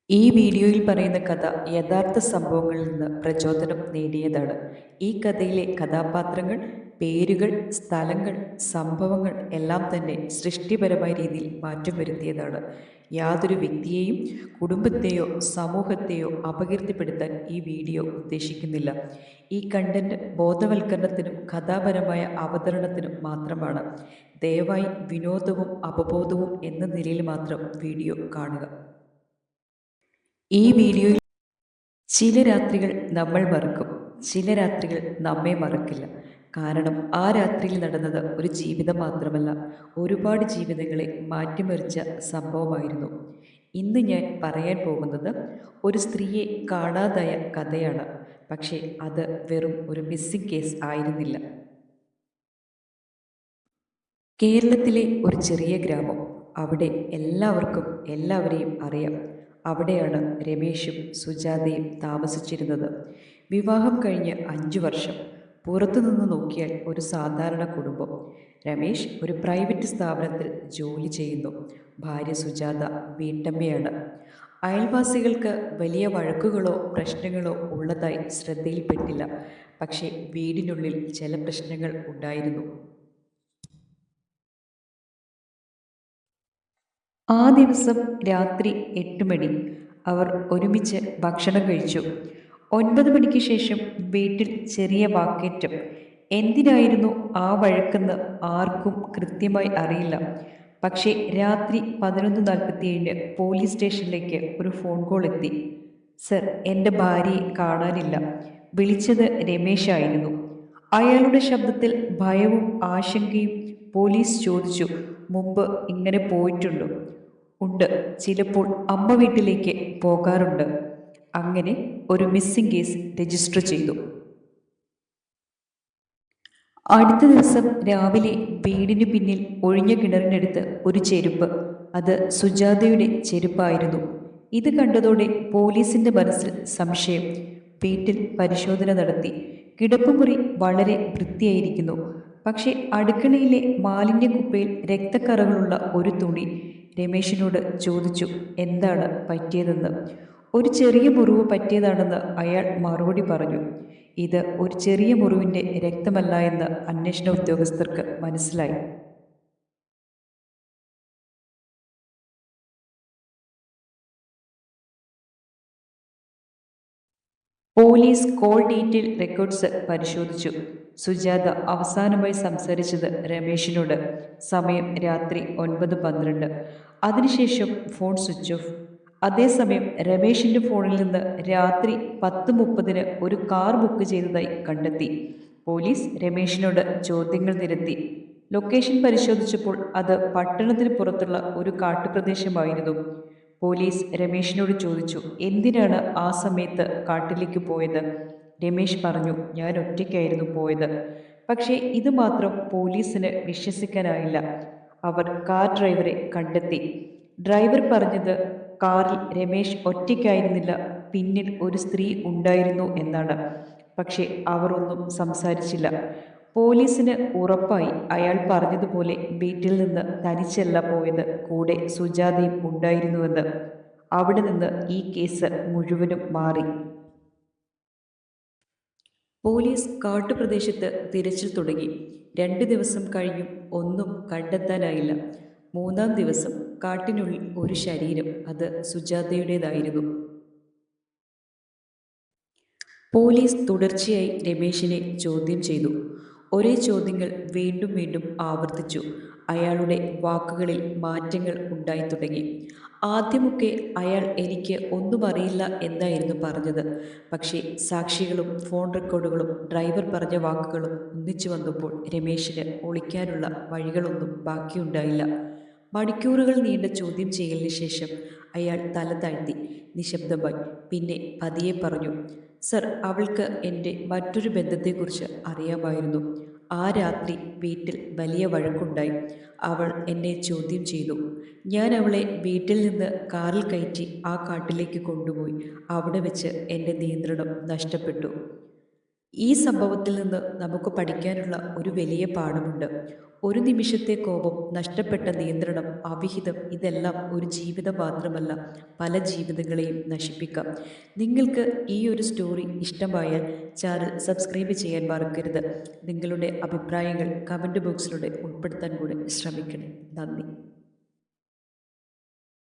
ഈ വീഡിയോയിൽ പറയുന്ന കഥ യഥാർത്ഥ സംഭവങ്ങളിൽ നിന്ന് പ്രചോദനം നേടിയതാണ്. ഈ കഥയിലെ കഥാപാത്രങ്ങൾ, പേരുകൾ, സ്ഥലങ്ങൾ, സംഭവങ്ങൾ എല്ലാം തന്നെ സൃഷ്ടിപരമായ രീതിയിൽ മാറ്റം വരുത്തിയതാണ്. യാതൊരു വ്യക്തിയെയും കുടുംബത്തെയോ സമൂഹത്തെയോ അപകീർത്തിപ്പെടുത്താൻ ഈ വീഡിയോ ഉദ്ദേശിക്കുന്നില്ല. ഈ കണ്ടന്റ് ബോധവൽക്കരണത്തിനും കഥാപരമായ അവതരണത്തിനും മാത്രമാണ്. ദയവായി വിനോദവും അവബോധവും എന്ന നിലയിൽ മാത്രം വീഡിയോ കാണുക. ഈ വീഡിയോയിൽ ചില രാത്രികൾ നമ്മൾ മറക്കും, ചില രാത്രികൾ നമ്മെ മറക്കില്ല. കാരണം ആ രാത്രിയിൽ നടന്നത് ഒരു ജീവിതം മാത്രമല്ല, ഒരുപാട് ജീവിതങ്ങളെ മാറ്റിമറിച്ച സംഭവമായിരുന്നു. ഇന്ന് ഞാൻ പറയാൻ പോകുന്നത് ഒരു സ്ത്രീയെ കാണാതായ കഥയാണ്. പക്ഷേ അത് വെറും ഒരു മിസ്സിംഗ് കേസ് ആയിരുന്നില്ല. കേരളത്തിലെ ഒരു ചെറിയ ഗ്രാമം. അവിടെ എല്ലാവർക്കും എല്ലാവരെയും അറിയാം. അവിടെയാണ് രമേശും സുജാതയും താമസിച്ചിരുന്നത്. വിവാഹം കഴിഞ്ഞ് 5 വർഷം. പുറത്തുനിന്ന് നോക്കിയാൽ ഒരു സാധാരണ കുടുംബം. രമേശ് ഒരു പ്രൈവറ്റ് സ്ഥാപനത്തിൽ ജോലി ചെയ്യുന്നു. ഭാര്യ സുജാത വീട്ടമ്മയാണ്. അയൽവാസികൾക്ക് വലിയ വഴക്കുകളോ പ്രശ്നങ്ങളോ ഉള്ളതായി ശ്രദ്ധയിൽപ്പെട്ടില്ല. പക്ഷേ വീടിനുള്ളിൽ ചില പ്രശ്നങ്ങൾ ഉണ്ടായിരുന്നു. ആ ദിവസം രാത്രി 8 മണി. അവർ ഒരുമിച്ച് ഭക്ഷണം കഴിച്ചു. 9 മണിക്ക് ശേഷം വീട്ടിൽ ചെറിയ വാക്കേറ്റം. എന്തിനായിരുന്നു ആ വഴക്കെന്ന് ആർക്കും കൃത്യമായി അറിയില്ല. പക്ഷേ രാത്രി 11:47 പോലീസ് സ്റ്റേഷനിലേക്ക് ഒരു ഫോൺ കോൾ എത്തി. സർ, എൻ്റെ ഭാര്യയെ കാണാനില്ല. വിളിച്ചത് രമേശായിരുന്നു. അയാളുടെ ശബ്ദത്തിൽ ഭയവും ആശങ്കയും. പോലീസ് ചോദിച്ചു, മുമ്പ് ഇങ്ങനെ പോയിട്ടുണ്ടോ? ഉണ്ട്, ചിലപ്പോൾ അമ്മ വീട്ടിലേക്ക് പോകാറുണ്ട്. അങ്ങനെ ഒരു മിസ്സിംഗ് കേസ് രജിസ്റ്റർ ചെയ്തു. അടുത്ത ദിവസം രാവിലെ വീടിന് പിന്നിൽ ഒഴിഞ്ഞ കിണറിനടുത്ത് ഒരു ചെരുപ്പ്. അത് സുജാതയുടെ ചെരുപ്പായിരുന്നു. ഇത് കണ്ടതോടെ പോലീസിന്റെ മനസ്സിൽ സംശയം. വീട്ടിൽ പരിശോധന നടത്തി. കിടപ്പുമുറി വളരെ വൃത്തിയായിരിക്കുന്നു. പക്ഷേ അടുക്കളയിലെ മാലിന്യക്കുപ്പയിൽ രക്തക്കറകളുള്ള ഒരു തുണി. രമേശിനോട് ചോദിച്ചു എന്താണ് പറ്റിയതെന്ന്. ഒരു ചെറിയ മുറിവ് പറ്റിയതാണെന്ന് അയാൾ മറുപടി പറഞ്ഞു. ഇത് ഒരു ചെറിയ മുറിവിൻ്റെ രക്തമല്ല എന്ന് അന്വേഷണ ഉദ്യോഗസ്ഥർക്ക് മനസ്സിലായി. പോലീസ് കോൾ ഡീറ്റെയിൽ റെക്കോർഡ്സ് പരിശോധിച്ചു. സുജാത അവസാനമായി സംസാരിച്ചത് രമേശിനോട്. സമയം രാത്രി 9:12. അതിനുശേഷം ഫോൺ സ്വിച്ച് ഓഫ്. അതേസമയം രമേശിന്റെ ഫോണിൽ നിന്ന് രാത്രി 10:30 ഒരു കാർ ബുക്ക് ചെയ്തതായി കണ്ടെത്തി. പോലീസ് രമേശിനോട് ചോദ്യങ്ങൾ നിരത്തി. ലൊക്കേഷൻ പരിശോധിച്ചപ്പോൾ അത് പട്ടണത്തിന് പുറത്തുള്ള ഒരു കാട്ടുപ്രദേശമായിരുന്നു. പോലീസ് രമേശിനോട് ചോദിച്ചു, എന്തിനാണ് ആ സമയത്ത് കാട്ടിലേക്ക് പോയത്? രമേശ് പറഞ്ഞു, ഞാൻ ഒറ്റയ്ക്കായിരുന്നു പോയത്. പക്ഷേ ഇത് മാത്രം പോലീസിന് വിശ്വസിക്കാനായില്ല. അവർ കാർ ഡ്രൈവറെ കണ്ടെത്തി. ഡ്രൈവർ പറഞ്ഞത് കാറിൽ രമേശ് ഒറ്റയ്ക്കായിരുന്നില്ല, പിന്നിൽ ഒരു സ്ത്രീ ഉണ്ടായിരുന്നു എന്നാണ്. പക്ഷേ അവർ ഒന്നും സംസാരിച്ചില്ല. പോലീസിന് ഉറപ്പായി അയാൾ പറഞ്ഞതുപോലെ വീട്ടിൽ നിന്ന് തനിച്ചല്ല പോയത്, കൂടെ സുജാതയും ഉണ്ടായിരുന്നുവെന്ന്. അവിടെ നിന്ന് ഈ കേസ് മുഴുവനും മാറി. പോലീസ് കാട്ടുപ്രദേശത്ത് തിരച്ചിൽ തുടങ്ങി. 2 ദിവസം കഴിഞ്ഞും ഒന്നും കണ്ടെത്താനായില്ല. മൂന്നാം ദിവസം കാട്ടിനുള്ളിൽ ഒരു ശരീരം. അത് സുജാതയുടേതായിരുന്നു. പോലീസ് തുടർച്ചയായി രമേശിനെ ചോദ്യം ചെയ്തു. ഒരേ ചോദ്യങ്ങൾ വീണ്ടും വീണ്ടും ആവർത്തിച്ചു. അയാളുടെ വാക്കുകളിൽ മാറ്റങ്ങൾ ഉണ്ടായി തുടങ്ങി. ആദ്യമൊക്കെ അയാൾ എനിക്ക് ഒന്നും അറിയില്ല എന്നായിരുന്നു പറഞ്ഞത്. പക്ഷേ സാക്ഷികളും ഫോൺ റെക്കോർഡുകളും ഡ്രൈവർ പറഞ്ഞ വാക്കുകളും ഒന്നിച്ചു വന്നപ്പോൾ രമേശിന് ഒളിക്കാനുള്ള വഴികളൊന്നും ബാക്കിയുണ്ടായില്ല. മണിക്കൂറുകൾ നീണ്ട ചോദ്യം ചെയ്യലിന് ശേഷം അയാൾ തല താഴ്ത്തി നിശബ്ദമായി. പിന്നെ പതിയെ പറഞ്ഞു, സർ, അവൾക്ക് എൻ്റെ മറ്റൊരു ബന്ധത്തെക്കുറിച്ച് അറിയാമായിരുന്നു. ആ രാത്രി വീട്ടിൽ വലിയ വഴക്കുണ്ടായി. അവൾ എന്നെ ചോദ്യം ചെയ്തു. ഞാൻ അവളെ വീട്ടിൽ നിന്ന് കാറിൽ കയറ്റി ആ കാട്ടിലേക്ക് കൊണ്ടുപോയി. അവിടെ വെച്ച് എൻ്റെ നിയന്ത്രണം നഷ്ടപ്പെട്ടു. ഈ സംഭവത്തിൽ നിന്ന് നമുക്ക് പഠിക്കാനുള്ള ഒരു വലിയ പാഠമുണ്ട്. ഒരു നിമിഷത്തെ കോപം, നഷ്ടപ്പെട്ട നിയന്ത്രണം, അവിഹിതം ഇതെല്ലാം ഒരു ജീവിതം മാത്രമല്ല, പല ജീവിതങ്ങളെയും നശിപ്പിക്കാം. നിങ്ങൾക്ക് ഈ ഒരു സ്റ്റോറി ഇഷ്ടമായാൽ ചാനൽ സബ്സ്ക്രൈബ് ചെയ്യാൻ മറക്കരുത്. നിങ്ങളുടെ അഭിപ്രായങ്ങൾ കമൻറ്റ് ബോക്സിലൂടെ ഉൾപ്പെടുത്താൻ കൂടെ ശ്രമിക്കണം. നന്ദി.